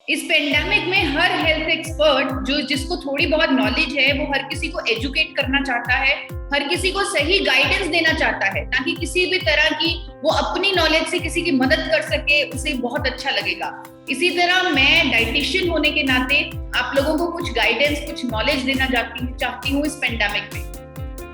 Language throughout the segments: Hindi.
इस पेंडेमिक में हर हेल्थ एक्सपर्ट जिसको थोड़ी बहुत नॉलेज है वो हर किसी को एजुकेट करना चाहता है, हर किसी को सही गाइडेंस देना चाहता है ताकि किसी भी तरह की वो अपनी नॉलेज से किसी की मदद कर सके, उसे बहुत अच्छा लगेगा। इसी तरह मैं डाइटिशियन होने के नाते आप लोगों को कुछ गाइडेंस, कुछ नॉलेज देना चाहती हूँ। इस पेंडेमिक में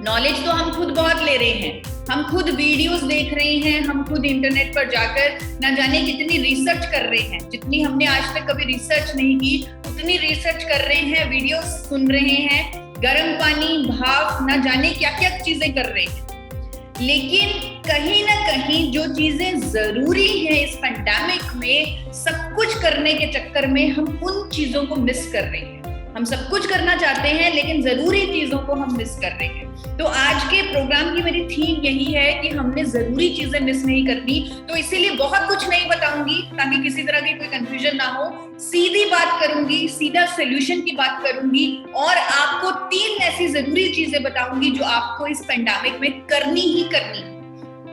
नॉलेज तो हम खुद बहुत ले रहे हैं, हम खुद वीडियोस देख रहे हैं, हम खुद इंटरनेट पर जाकर ना जाने कितनी रिसर्च कर रहे हैं। जितनी हमने आज तक कभी रिसर्च नहीं की उतनी रिसर्च कर रहे हैं, वीडियोस सुन रहे हैं, गर्म पानी, भाप, ना जाने क्या क्या चीजें कर रहे हैं। लेकिन कहीं ना कहीं जो चीजें जरूरी है इस पेंडेमिक में, सब कुछ करने के चक्कर में हम उन चीजों को मिस कर रहे हैं। हम सब कुछ करना चाहते हैं लेकिन जरूरी चीजों को हम मिस कर रहे हैं। तो आज के प्रोग्राम की मेरी थीम यही है कि हमने जरूरी चीजें मिस नहीं करनी। तो इसीलिए बहुत कुछ नहीं बताऊंगी ताकि किसी तरह की कोई कंफ्यूजन ना हो। सीधी बात करूंगी, सीधा सोल्यूशन की बात करूंगी और आपको 3 ऐसी जरूरी चीजें बताऊंगी जो आपको इस पेंडेमिक में करनी ही करनी।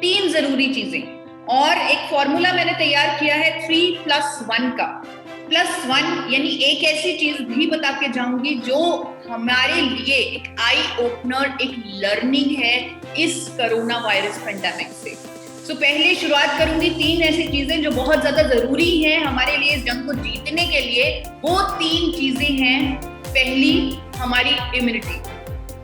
3 जरूरी चीजें, और एक फॉर्मूला मैंने तैयार किया है 3+1 का। +1 यानी एक ऐसी चीज भी बता के जाऊंगी जो हमारे लिए एक आई ओपनर, एक लर्निंग है इस कोरोना वायरस पेंडेमिक से। तो पहले शुरुआत करूंगी 3 ऐसी चीजें जो बहुत ज्यादा जरूरी हैं हमारे लिए इस जंग को जीतने के लिए। वो 3 चीजें हैं। पहली, हमारी इम्यूनिटी।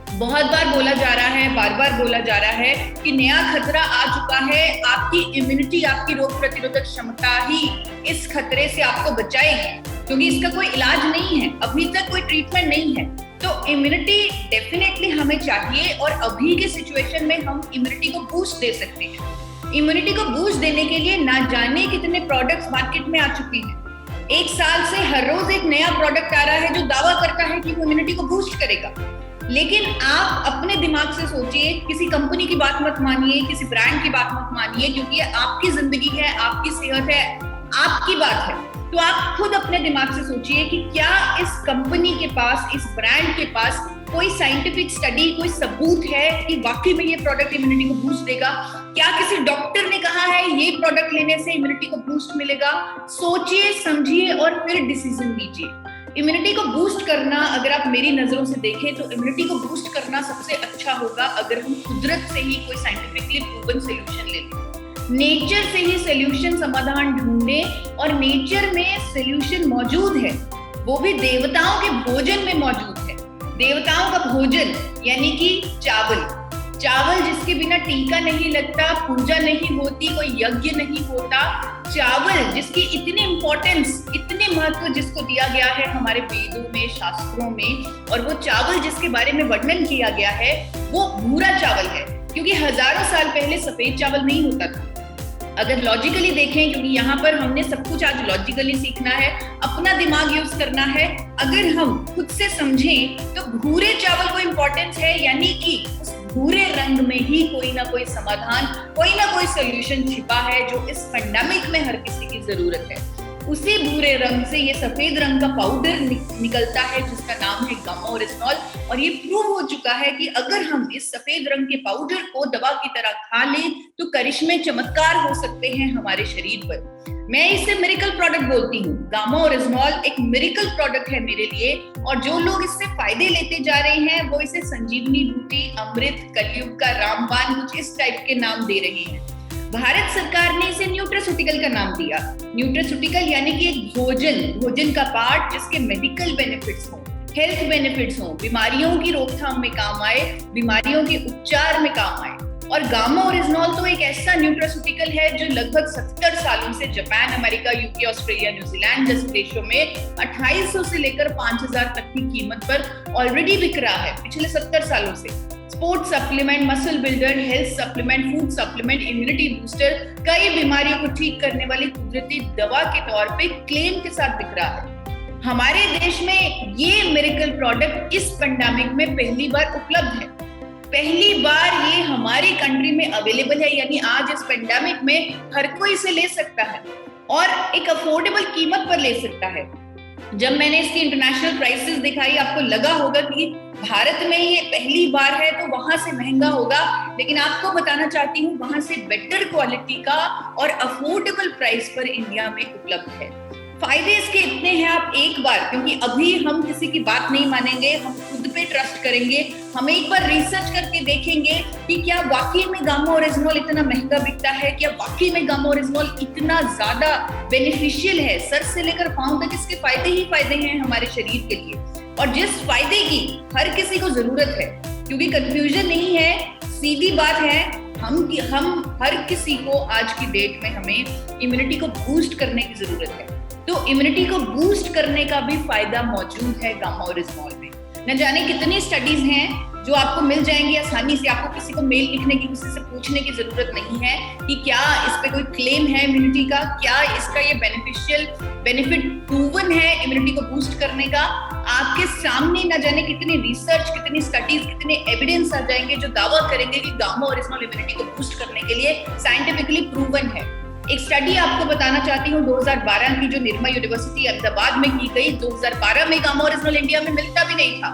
बहुत बार बोला जा रहा है, बार बार बोला जा रहा है कि नया खतरा आ चुका है। आपकी इम्यूनिटी, आपकी रोग प्रतिरोधक क्षमता ही इस खतरे से आपको बचाएगी, क्योंकि इसका कोई इलाज नहीं है, अभी तक कोई ट्रीटमेंट नहीं है। तो इम्यूनिटी डेफिनेटली हमें चाहिए और अभी के सिचुएशन में हम इम्यूनिटी को बूस्ट दे सकते हैं। इम्यूनिटी को बूस्ट देने के लिए ना जाने कितने प्रोडक्ट्स मार्केट में आ चुके हैं। 1 साल से हर रोज एक नया प्रोडक्ट आ रहा है जो दावा करता है कि वो इम्यूनिटी को बूस्ट करेगा। लेकिन आप अपने दिमाग से सोचिए, किसी कंपनी की बात मत मानिए, किसी ब्रांड की बात मत मानिए, क्योंकि ये आपकी जिंदगी है, आपकी सेहत है, आपकी बात है। तो आप खुद अपने दिमाग से सोचिए कि क्या इस कंपनी के पास, इस ब्रांड के पास कोई साइंटिफिक स्टडी, कोई सबूत है कि वाकई में ये प्रोडक्ट इम्यूनिटी को बूस्ट देगा? क्या किसी डॉक्टर ने कहा है ये प्रोडक्ट लेने से इम्यूनिटी को बूस्ट मिलेगा? सोचिए, समझिए और फिर डिसीजन लीजिए। इम्यूनिटी को बूस्ट करना, अगर आप मेरी नजरों से देखें तो इम्यूनिटी को बूस्ट करना सबसे अच्छा होगा अगर हम कुदरत से ही कोई साइंटिफिकली प्रूवन सोल्यूशन ले लें, नेचर से ही सोल्यूशन, समाधान ढूंढे। और नेचर में सोल्यूशन मौजूद है, वो भी देवताओं के भोजन में मौजूद है। देवताओं का भोजन यानी कि चावल जिसके बिना टीका नहीं लगता, पूजा नहीं होती, कोई यज्ञ नहीं होता। चावल जिसकी इतनी इंपॉर्टेंस, इतने महत्व जिसको दिया गया है हमारे वेदों में, शास्त्रों में, और वो चावल जिसके बारे में वर्णन किया गया है वो भूरा चावल है, क्योंकि हजारों साल पहले सफेद चावल नहीं होता था। अगर लॉजिकली देखें, क्योंकि यहाँ पर हमने सब कुछ आज लॉजिकली सीखना है, अपना दिमाग यूज करना है। अगर हम खुद से समझें तो भूरे चावल को इंपॉर्टेंस है, यानी कि उस भूरे रंग में ही कोई ना कोई समाधान, कोई ना कोई सोल्यूशन छिपा है जो इस पेंडेमिक में हर किसी की जरूरत है। उसी भूरे रंग से ये सफेद रंग का पाउडर निकलता है जिसका नाम है गामा ओरिजिनॉल। और ये प्रूव हो चुका है कि अगर हम इस सफेद रंग के पाउडर को दवा की तरह खा लें तो करिश्मे, चमत्कार हो सकते हैं हमारे शरीर पर। मैं इसे मिरेकल प्रोडक्ट बोलती हूँ। गामा ओरिजिनॉल एक मिरेकल प्रोडक्ट है मेरे लिए, और जो लोग इससे फायदे लेते जा रहे हैं वो इसे संजीवनी बूटी, अमृत, कलयुग का रामबाण, कुछ इस टाइप के नाम दे रहे हैं। भारत सरकार ने इसे न्यूट्रास्यूटिकल का नाम दिया। न्यूट्रास्यूटिकल यानी कि एक भोजन का पार्ट जिसके मेडिकल बेनिफिट्स हों, हेल्थ बेनिफिट्स हों, बीमारियों की रोकथाम में काम आए, बीमारियों के उपचार में काम आए। और गामा ओरिजिनॉल तो एक ऐसा न्यूट्रास्यूटिकल है जो लगभग 70 सालों से Japan, America, UK, Australia, New Zealand जैसे देशों में 2800 से लेकर 5000 तक की कीमत पर ऑलरेडी बिक रहा है पिछले 70 सालों से। Sports supplement, muscle builder, health supplement, food supplement, immunity booster, कई बीमारियों को ठीक करने वाली कुदरती दवा के तौर पे क्लेम के साथ बिक रहा है। हमारे देश में ये मिरेकल प्रोडक्ट इस पेंडेमिक में पहली बार उपलब्ध है, पहली बार ये हमारी कंट्री में अवेलेबल है। यानी आज इस पेंडेमिक में हर कोई इसे ले सकता है और एक अफोर्डेबल कीमत पर ले सकता है। जब मैंने इसकी इंटरनेशनल प्राइसेस दिखाई, आपको लगा होगा कि भारत में ये पहली बार है तो वहां से महंगा होगा, लेकिन आपको बताना चाहती हूँ वहां से बेटर क्वालिटी का और अफोर्डेबल प्राइस पर इंडिया में उपलब्ध है। फायदे इसके इतने हैं, आप एक बार, क्योंकि अभी हम किसी की बात नहीं मानेंगे, हम खुद पे ट्रस्ट करेंगे, हम एक बार रिसर्च करके देखेंगे कि क्या वाकई में गामा ओरिजिनॉल इतना महंगा बिकता है, क्या वाकई में गामा ओरिजिनॉल इतना ज्यादा बेनिफिशियल है। सर से लेकर पांव तक इसके फायदे ही फायदे हैं हमारे शरीर के लिए, और जिस फायदे की हर किसी को जरूरत है, क्योंकि कंफ्यूजन नहीं है, सीधी बात है, हम हर किसी को आज की डेट में हमें इम्यूनिटी को बूस्ट करने की जरूरत है। तो इम्यूनिटी को बूस्ट करने का भी फायदा मौजूद है गामा ओरिजिनॉल में। न जाने कितनी स्टडीज हैं जो आपको मिल जाएंगी आसानी से, आपको किसी को मेल लिखने की, किसी से पूछने की जरूरत नहीं है कि क्या इस पे कोई क्लेम है इम्यूनिटी का, क्या इसका ये बेनिफिट प्रूवन है इम्यूनिटी को बूस्ट करने का। आपके सामने न जाने कितनी रिसर्च, कितनी स्टडीज, कितने एविडेंस आ जाएंगे जो दावा करेंगे कि गामा ओरिजिनॉल इम्यूनिटी को बूस्ट करने के लिए साइंटिफिकली प्रूवन है। एक स्टडी आपको बताना चाहती हूँ 2012 की, जो निर्मा यूनिवर्सिटी अहमदाबाद में की गई। 2012 में गामा ओरिजिनल इंडिया में मिलता भी नहीं था,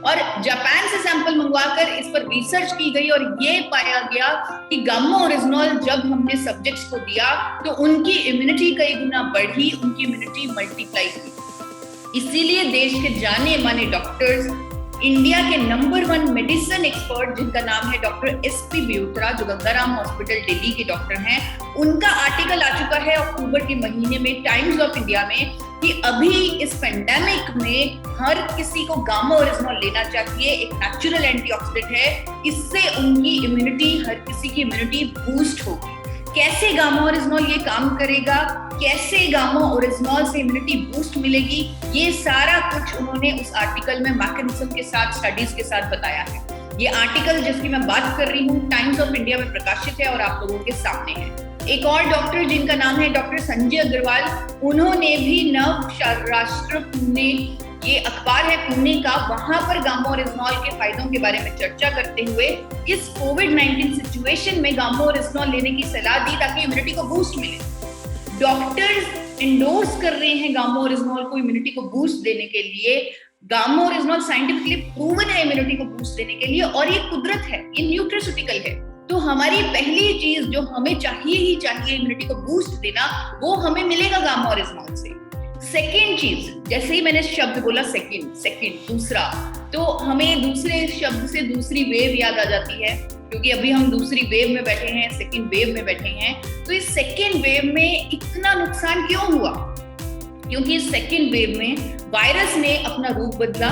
और जापान से सैंपल मंगवाकर इस पर रिसर्च की गई, और ये पाया गया कि गामा ओरिजिनल जब हमने सब्जेक्ट्स को दिया तो उनकी इम्यूनिटी कई गुना बढ़ी, उनकी इम्यूनिटी मल्टीप्लाई हुई। इसीलिए देश के जाने माने डॉक्टर्स, इंडिया के नंबर 1 मेडिसिन एक्सपर्ट जिनका नाम है डॉक्टर SP ब्यूत्रा, जो गंगाराम हॉस्पिटल दिल्ली के डॉक्टर हैं, उनका आर्टिकल आ चुका है अक्टूबर के महीने में टाइम्स ऑफ इंडिया में कि अभी इस पेंडेमिक में हर किसी को गामा ओरिजिनॉल लेना चाहिए। एक नेचुरल एंटीऑक्सीडेंट है, इससे उनकी इम्यूनिटी, हर किसी की इम्यूनिटी बूस्ट होगी। कैसे गामा ओरिजिनॉल ये काम करेगा, कैसे गामा ओरिजिनॉल से इम्यूनिटी बूस्ट मिलेगी, ये सारा कुछ उन्होंने उस आर्टिकल में मैकेनिज्म के साथ, स्टडीज के साथ बताया है। ये आर्टिकल जिसकी मैं बात कर रही हूँ टाइम्स ऑफ इंडिया में प्रकाशित है और आप लोगों के सामने है। एक और डॉक्टर जिनका नाम है डॉक्टर संजय अग्रवाल, उन्होंने भी नव राष्ट्र पुणे, ये अखबार है पुणे का, वहां पर गामा ओरिजिनॉल के फायदों के बारे में चर्चा करते हुए इस कोविड-19 सिचुएशन में गामा ओरिजिनॉल लेने की सलाह दी ताकि इम्यूनिटी को बूस्ट मिले। डॉक्टर्स इंडोर्स कर रहे हैं गामा ओरिजिनॉल को इम्यूनिटी को बूस्ट देने के लिए। गामा ओरिजिनॉल साइंटिफिकली प्रूवन है इम्यूनिटी को बूस्ट देने के लिए, और ये कुदरत है, ये न्यूट्रास्यूटिकल है। तो हमारी पहली चीज जो हमें चाहिए ही चाहिए इम्यूनिटी को बूस्ट देना, वो हमें मिलेगा गामा ओरिजिनॉल से। सेकेंड चीज, जैसे ही मैंने शब्द बोला सेकेंड दूसरा, तो हमें दूसरे शब्द से दूसरी वेव याद आ जाती है, क्योंकि अभी हम दूसरी वेव में बैठे हैं, सेकेंड वेव में बैठे हैं। तो इस सेकेंड वेव में इतना नुकसान क्यों हुआ? क्योंकि इस सेकेंड वेव में वायरस ने अपना रूप बदला,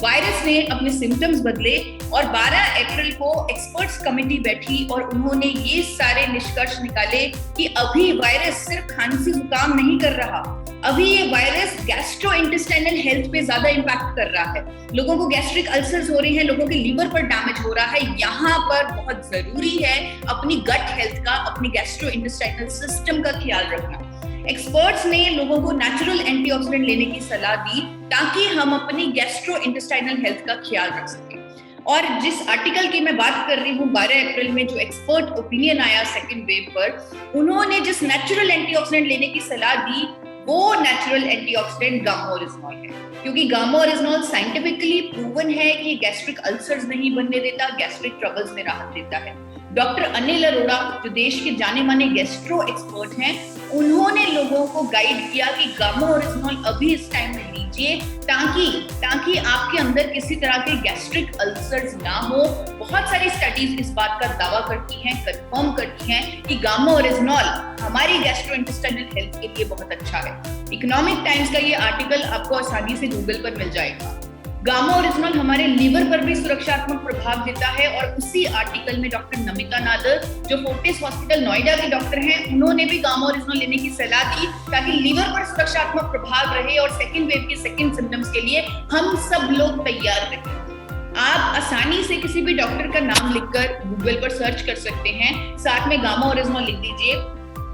वायरस ने अपने सिम्टम्स बदले, और 12 अप्रैल को एक्सपर्ट्स कमेटी बैठी और उन्होंने ये सारे निष्कर्ष निकाले कि अभी वायरस सिर्फ खांसी जुकाम नहीं कर रहा, अभी ये वायरस गैस्ट्रोइंटेस्टाइनल हेल्थ पे ज्यादा इंपैक्ट कर रहा है। लोगों को गैस्ट्रिक अल्सर्स हो रहे हैं, लोगों के लीवर पर डैमेज हो रहा है। यहाँ पर बहुत जरूरी है अपनी गट हेल्थ का, अपनी गैस्ट्रोइंटेस्टाइनल सिस्टम का ख्याल रखना। एक्सपर्ट्स ने लोगों को नेचुरल एंटीऑक्सीडेंट लेने की सलाह दी ताकि हम अपनी गैस्ट्रोइंटेस्टाइनल हेल्थ का ख्याल रख सकें। और जिस आर्टिकल की मैं बात कर रही हूँ 12 अप्रैल में जो एक्सपर्ट ओपिनियन आया सेकेंड वेव पर, उन्होंने जिस नेचुरल एंटीऑक्सीडेंट लेने की सलाह दी वो नेचुरल एंटीऑक्सीडेंट गामा ओरिजिनॉल है, क्योंकि गामा ओरिजिनॉल साइंटिफिकली प्रूवन है कि गैस्ट्रिक अल्सर्स नहीं बनने देता, गैस्ट्रिक ट्रबल्स में राहत देता है। डॉक्टर अनिल अरोड़ा, जो देश के जाने माने गैस्ट्रो एक्सपर्ट हैं, उन्होंने लोगों को गाइड किया कि गामा ओरिजिनॉल अभी इस टाइम में लीजिए ताकि आपके अंदर किसी तरह के गैस्ट्रिक अल्सर्स ना हो। बहुत सारी स्टडीज इस बात का दावा करती हैं, कंफर्म करती हैं कि गामा ओरिजिनॉल हमारी गैस्ट्रोइंटेस्टाइनल हेल्थ के लिए बहुत अच्छा है। इकोनॉमिक टाइम्स का ये आर्टिकल आपको आसानी से गूगल पर मिल जाएगा। गामा ओरिजिनॉल हमारे लीवर पर भी सुरक्षात्मक प्रभाव देता है, और उसी आर्टिकल में डॉक्टर नमिता नादर, जो फोर्टिस हॉस्पिटल नोएडा के डॉक्टर हैं, उन्होंने भी गामा ओरिजिनॉल लेने की सलाह दी ताकि लीवर पर सुरक्षात्मक प्रभाव रहे और सेकेंड वेव के सेकेंड सिम्टम्स के लिए हम सब लोग तैयार रहें। आप आसानी से किसी भी डॉक्टर का नाम लिखकर गूगल पर सर्च कर सकते हैं, साथ में गामा ओरिजिनॉल लिख दीजिए,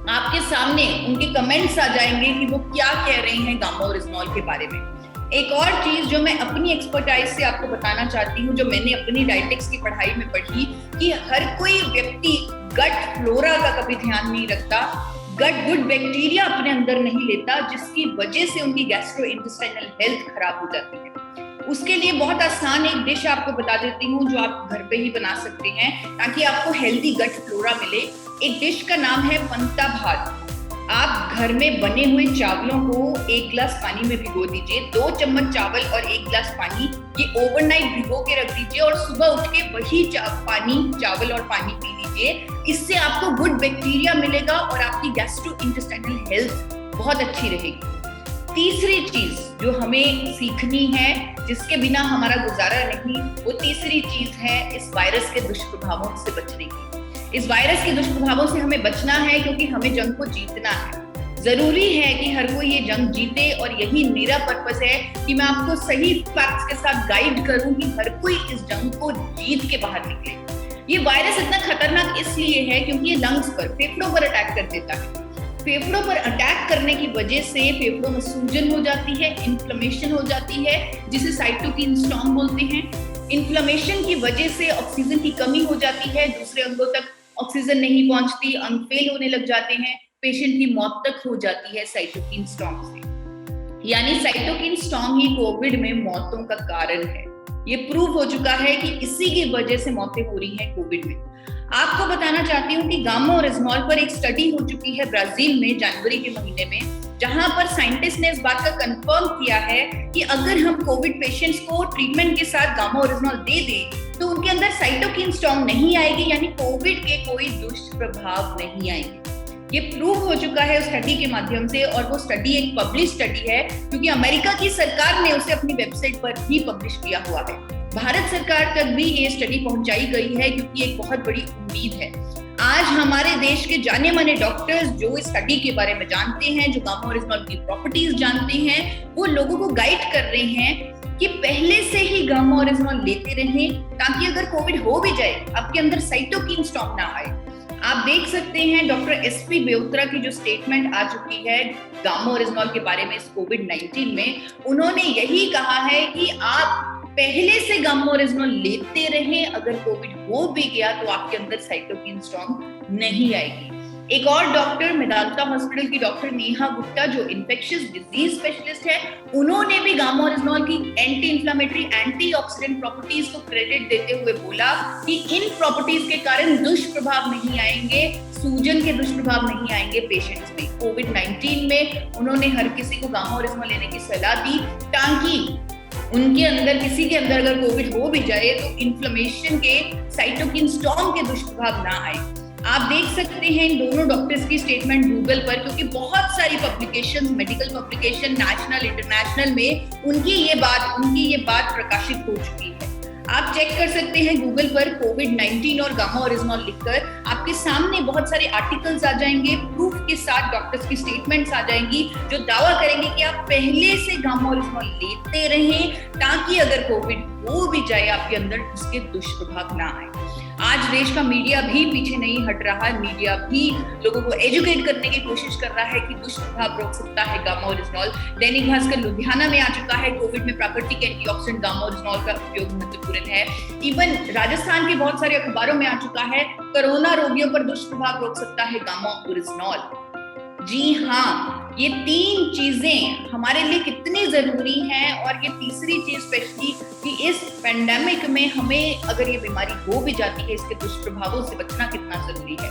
आपके सामने उनके कमेंट्स आ जाएंगे कि वो क्या कह रहे हैं गामा ओरिजिनॉल के बारे में। एक और चीज जो मैं अपनी एक्सपर्टाइज से आपको बताना चाहती हूँ, जो मैंने अपनी डायटेक्स की पढ़ाई में पढ़ी, कि हर कोई व्यक्ति गट फ्लोरा का कभी ध्यान नहीं रखता, गट गुड बैक्टीरिया अपने अंदर नहीं लेता, जिसकी वजह से उनकी गैस्ट्रोइंटेस्टाइनल हेल्थ खराब हो जाती है। उसके लिए बहुत आसान एक डिश आपको बता देती हूँ जो आप घर पे ही बना सकते हैं ताकि आपको हेल्दी गट फ्लोरा मिले। एक डिश का नाम है पंता भात। आप घर में बने हुए चावलों को 1 गिलास पानी में भिगो दीजिए, 2 चम्मच चावल और 1 गिलास पानी, ये ओवरनाइट भिगो के रख दीजिए और सुबह उठ के वही चावल और पानी पी लीजिए। इससे आपको गुड बैक्टीरिया मिलेगा और आपकी गैस्ट्रोइंटेस्टाइनल हेल्थ बहुत अच्छी रहेगी। तीसरी चीज जो हमें सीखनी है, जिसके बिना हमारा गुजारा नहीं, वो तीसरी चीज है इस वायरस के दुष्प्रभावों से बचने की। इस वायरस के दुष्प्रभावों से हमें बचना है क्योंकि हमें जंग को जीतना है। जरूरी है कि हर कोई ये जंग जीते और यही मेरा पर्पस है कि मैं आपको सही फैक्ट्स के साथ गाइड करूं कि हर कोई इस जंग को जीत के बाहर निकले। ये वायरस इतना खतरनाक इसलिए है क्योंकि ये लंग्स पर, फेफड़ों पर अटैक कर देता है। फेफड़ों पर अटैक करने की वजह से फेफड़ों में सूजन हो जाती है, इन्फ्लेमेशन हो जाती है, जिसे साइटोकिन स्टॉर्म बोलते हैं। इन्फ्लेमेशन की वजह से ऑक्सीजन की कमी हो जाती है, दूसरे अंगों तक ऑक्सीजन नहीं पहुंचती, अंग फेल होने लग जाते हैं, पेशेंट की मौत तक हो जाती है साइटोकिन स्टॉर्म से। यानी साइटोकिन स्टॉर्म ही कोविड में मौतों का कारण है। ये प्रूव हो चुका है कि इसी की वजह से मौतें हो रही हैं कोविड में। आपको बताना चाहती हूँ कि गामा और रिजनॉल पर एक स्टडी हो चुकी है ब्राजील में जनवरी के महीने में, जहां पर साइंटिस्ट ने इस बात का कंफर्म किया है कि अगर हम कोविड पेशेंट्स को ट्रीटमेंट के साथ गामा और रिजनॉल दे दें तो उनके अंदर साइटोकिन स्टॉर्म नहीं आएगी, यानी कोविड के कोई दुष्प्रभाव नहीं आएंगे। ये प्रूव हो चुका है स्टडी के माध्यम से, और वो स्टडी एक पब्लिश स्टडी है क्योंकि अमेरिका की सरकार ने उसे अपनी वेबसाइट पर भी पब्लिश किया हुआ है। भारत सरकार तक भी ये स्टडी पहुंचाई गई है क्योंकि एक बहुत बड़ी उम्मीद है। आज हमारे देश के जाने माने डॉक्टर्स जो इस स्टडी के बारे में जानते हैं, जो गामा और रिजनॉल की प्रॉपर्टीज जानते हैं, वो लोगों को गाइड कर रहे हैं कि पहले से ही गामा और रिजनॉल लेते रहें ताकि अगर कोविड हो भी जाए आपके अंदर साइटोकिन स्टॉर्म ना आए। आप देख सकते हैं डॉक्टर एसपी बेउत्रा की जो स्टेटमेंट आ चुकी है गामा और रिजनॉल के बारे में इस कोविड-19 में, उन्होंने यही कहा है कि आप पहले से गामा और रिजनॉल लेते रहें, अगर कोविड हो भी गया तो आपके अंदर साइटोकिन स्टॉर्म नहीं आएगी। एक और डॉक्टर मेदांता हॉस्पिटल की डॉक्टर नेहा गुप्ता जो इन्फेक्शियस डिजीज स्पेशलिस्ट है, उन्होंने भी गामा और रिजनॉल की एंटी इंफ्लेमेटरी, एंटीऑक्सीडेंट प्रॉपर्टीज को क्रेडिट देते हुए बोला कि इन प्रॉपर्टीज के कारण दुष्प्रभाव नहीं आएंगे, सूजन के दुष्प्रभाव नहीं आएंगे पेशेंट्स में। कोविड-19 में उन्होंने हर किसी को गामा और रिजनॉल लेने की सलाह दी ताकि उनके अंदर, किसी के अंदर अगर कोविड हो भी जाए तो इन्फ्लेमेशन के, साइटोकिन स्टॉर्म के दुष्प्रभाव ना आए। आप देख सकते हैं इन दोनों डॉक्टर्स की स्टेटमेंट गूगल पर, क्योंकि बहुत सारी publications, medical publication national international में उनकी ये बात प्रकाशित हो चुकी है। आप चेक कर सकते हैं गूगल पर कोविड-19 और गामा और रिजनॉल लिखकर, आपके सामने बहुत सारे आर्टिकल्स आ जाएंगे, प्रूफ के साथ डॉक्टर्स की स्टेटमेंट्स आ जाएंगी जो दावा करेंगे कि आप पहले से गामा और रिजनॉल लेते रहें ताकि अगर कोविड हो भी जाए आपके अंदर उसके दुष्प्रभाव ना आए। आज देश का मीडिया भी पीछे नहीं हट रहा है, मीडिया भी लोगों को एजुकेट करने की कोशिश कर रहा है कि दुष्प्रभाव रोक सकता है गामा और रिजनॉल। दैनिक भास्कर लुधियाना में आ चुका है, कोविड में प्राकृतिक एंटीऑक्सीडेंट गामा और रिजनॉल का उपयोग महत्वपूर्ण है। इवन राजस्थान के बहुत सारे अखबारों में आ चुका है, कोरोना रोगियों पर दुष्प्रभाव रोक सकता है गामा और रिजनॉल। जी हाँ, ये 3 चीजें हमारे लिए कितनी जरूरी हैं, और ये तीसरी चीज स्पेशली कि इस पेंडेमिक में हमें अगर ये बीमारी हो भी जाती है, इसके दुष्प्रभावों से बचना कितना जरूरी है।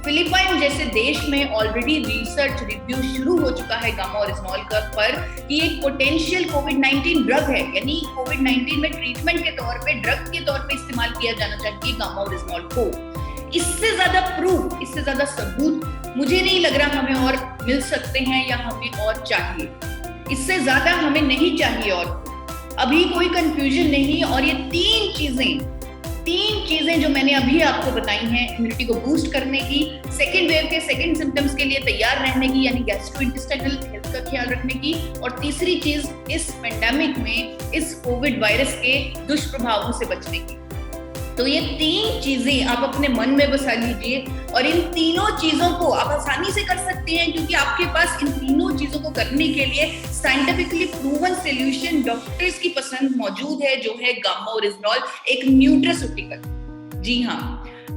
फिलीपाइन जैसे देश में ऑलरेडी रिसर्च रिव्यू शुरू हो चुका है गामा और रिजनॉल का पर कि एक पोटेंशियल कोविड-19 ड्रग है, यानी कोविड-19 में ट्रीटमेंट के तौर पे, ड्रग के तौर पे इस्तेमाल किया जाना चाहिए गामा और रिजनॉल को। इससे ज्यादा प्रूफ, इससे ज्यादा सबूत मुझे नहीं लग रहा हमें और मिल सकते हैं या हमें और चाहिए। इससे ज्यादा हमें नहीं चाहिए और अभी कोई कंफ्यूजन नहीं। और ये तीन चीजें जो मैंने अभी आपको बताई हैं, इम्यूनिटी को बूस्ट करने की, सेकेंड वेव के सेकेंड सिम्टम्स के लिए तैयार रहने की, यानी गैस्ट्रोइंटेस्टाइनल हेल्थ का ख्याल रखने की, और तीसरी चीज इस पेंडेमिक में, इस कोविड वायरस के दुष्प्रभावों से बचने की। तो ये 3 चीजें आप अपने मन में बसा लीजिए, और इन तीनों चीजों को आप आसानी से कर सकते हैं क्योंकि आपके पास इन तीनों चीजों को करने के लिए साइंटिफिकली प्रूवन सॉल्यूशन डॉक्टर्स की पसंद मौजूद है, जो है गामा और रिजनॉल, एक न्यूट्रास्यूटिकल। जी हाँ,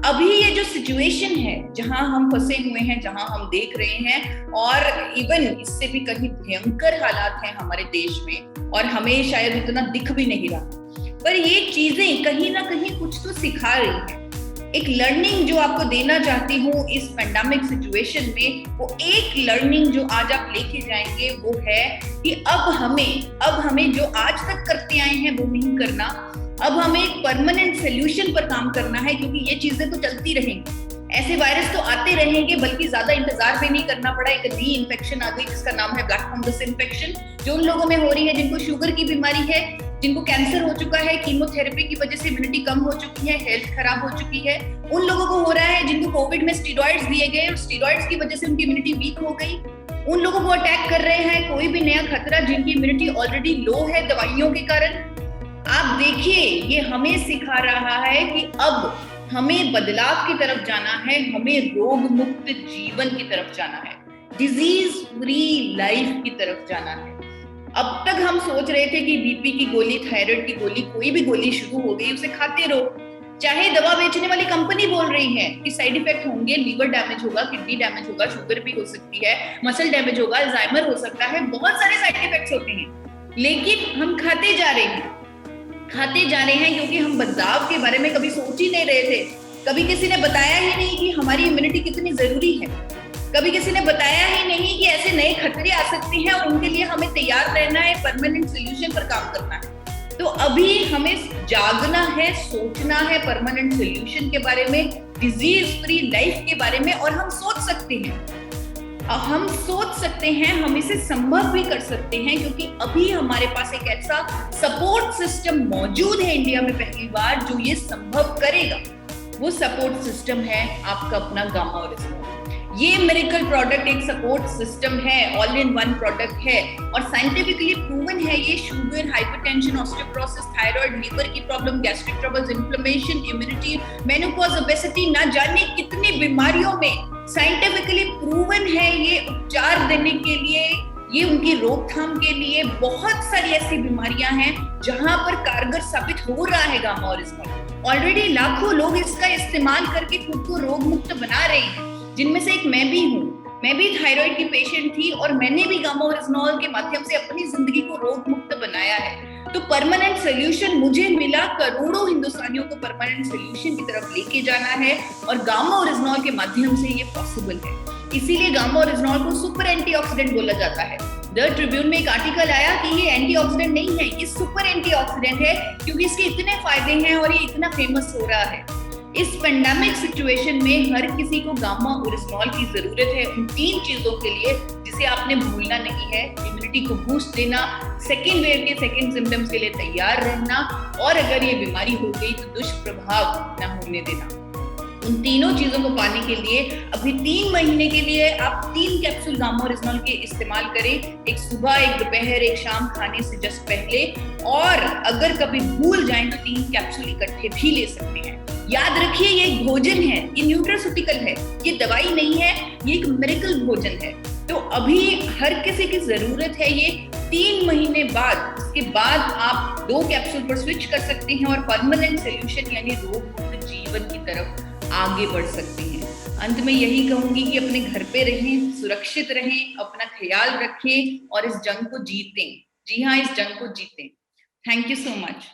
अभी ये जो सिचुएशन है जहां हम फंसे हुए हैं, जहां हम देख रहे हैं, और इवन इससे भी कहीं भयंकर हालात हैं हमारे देश में, और हमें शायद इतना दिख भी नहीं रहा, पर ये चीजें कहीं ना कहीं कुछ तो सिखा रही हैं। एक लर्निंग जो आपको देना चाहती हूँ इस पेंडेमिक सिचुएशन में, वो एक लर्निंग जो आज आप लेके जाएंगे वो है कि अब हमें जो आज तक करते आए हैं वो नहीं करना, अब हमें एक परमानेंट सोल्यूशन पर काम करना है, क्योंकि ये चीजें तो चलती रहेंगी, ऐसे वायरस तो आते रहेंगे, बल्कि ज्यादा इंतजार भी नहीं करना पड़ा। एक नई इन्फेक्शन आ गई जिसका नाम है ब्लैक फंगस इन्फेक्शन, जो उन लोगों में हो रही है जिनको शुगर की बीमारी है, जिनको कैंसर हो चुका है, कीमोथेरेपी की वजह से इम्यूनिटी कम हो चुकी है, हेल्थ खराब हो चुकी है, उन लोगों को हो रहा है जिनको कोविड में स्टीरॉइड्स दिए गए और स्टीरॉइड्स की वजह से उनकी इम्यूनिटी वीक हो गई, उन लोगों को अटैक कर रहे हैं कोई भी नया खतरा जिनकी इम्यूनिटी ऑलरेडी लो है दवाइयों के कारण। आप देखिए, ये हमें सिखा रहा है कि अब हमें बदलाव की तरफ जाना है, हमें रोग मुक्त जीवन की तरफ जाना है, डिजीज फ्री लाइफ की तरफ जाना है। अब तक हम सोच रहे थे कि बीपी की गोली, थायराइड की गोली, कोई भी गोली शुरू हो गई उसे खाते रहो, चाहे दवा बेचने वाली कंपनी बोल रही है कि साइड इफेक्ट होंगे, लीवर डैमेज होगा, किडनी डैमेज होगा, शुगर भी हो सकती है, मसल डैमेज होगा, अल्जाइमर हो सकता है, बहुत सारे साइड इफेक्ट्स होते हैं, लेकिन हम खाते जा रहे हैं क्योंकि हम बदलाव के बारे में कभी सोच ही नहीं रहे थे। कभी किसी ने बताया ही नहीं कि हमारी इम्यूनिटी कितनी जरूरी है, कभी किसी ने बताया ही नहीं कि ऐसे नए खतरे आ सकते हैं और उनके लिए हमें तैयार रहना है, परमानेंट सोल्यूशन पर काम करना है। तो अभी हमें जागना है, सोचना है परमानेंट सोल्यूशन के बारे में, डिजीज फ्री लाइफ के बारे में, और हम सोच सकते हैं, हम इसे संभव भी कर सकते हैं, क्योंकि अभी हमारे पास एक ऐसा सपोर्ट सिस्टम मौजूद है इंडिया में पहली बार जो ये संभव करेगा। वो सपोर्ट सिस्टम है आपका अपना गामा ओरिजिनल। ये मिरेकल प्रोडक्ट एक सपोर्ट सिस्टम है, ऑल इन वन प्रोडक्ट है और साइंटिफिकली प्रूवन है। ये sugar, hypertension, osteoporosis, thyroid, liver की problem, gastric troubles, inflammation, immunity, menopause, obesity, ना जाने कितनी बीमारियों में साइंटिफिकली प्रूवन है ये उपचार देने के लिए, ये उनकी रोकथाम के लिए। बहुत सारी ऐसी बीमारियां हैं जहां पर कारगर साबित हो रहा है गामा ओरिजिनल। ऑलरेडी लाखों लोग इसका इस्तेमाल करके खुद को रोग मुक्त बना रहे हैं, जिनमें से एक मैं भी हूँ। मैं भी थायराइड की पेशेंट थी और मैंने भी गामा ओरिजिनल के माध्यम से अपनी जिंदगी को रोग मुक्त बनाया है। तो परमानेंट सोल्यूशन मुझे मिला, करोड़ों हिंदुस्तानियों को परमानेंट सोल्यूशन की तरफ लेके जाना है और गामा ओरिजिनल के माध्यम से ये पॉसिबल है। इसीलिए गामा ओरिजिनल को सुपर एंटीऑक्सीडेंट बोला जाता है। द ट्रिब्यून में एक आर्टिकल आया कि ये एंटीऑक्सीडेंट नहीं है, ये सुपर एंटीऑक्सीडेंट है, क्योंकि इसके इतने फायदे हैं और ये इतना फेमस हो रहा है। इस पेंडेमिक सिचुएशन में हर किसी को गामा ओरिजिनल की जरूरत है उन 3 चीजों के लिए जिसे आपने भूलना नहीं है। इम्यूनिटी को बूस्ट देना, सेकेंड वेव के सेकेंड सिम्टम्स के लिए तैयार रहना, और अगर ये बीमारी हो गई तो दुष्प्रभाव न होने देना। उन तीनों चीजों को पाने के लिए अभी 3 महीने के लिए आप 3 कैप्सूल गामा ओरिजिनल के इस्तेमाल करें, एक सुबह, एक दोपहर, एक शाम खाने से जस्ट पहले, और अगर कभी भूल जाएं तो 3 कैप्सूल इकट्ठे भी ले सकते हैं। याद रखिए, ये एक भोजन है, ये न्यूट्रास्यूटिकल है, ये दवाई नहीं है, ये एक मिरेकल भोजन है। तो अभी हर किसी की जरूरत है ये। 3 महीने बाद, उसके बाद आप 2 कैप्सूल पर स्विच कर सकते हैं और परमानेंट सोल्यूशन यानी रोग मुक्त जीवन की तरफ आगे बढ़ सकते हैं। अंत में यही कहूंगी कि अपने घर पे रहें, सुरक्षित रहें, अपना ख्याल रखें और इस जंग को जीतें। जी हाँ, इस जंग को जीतें। Thank you so much.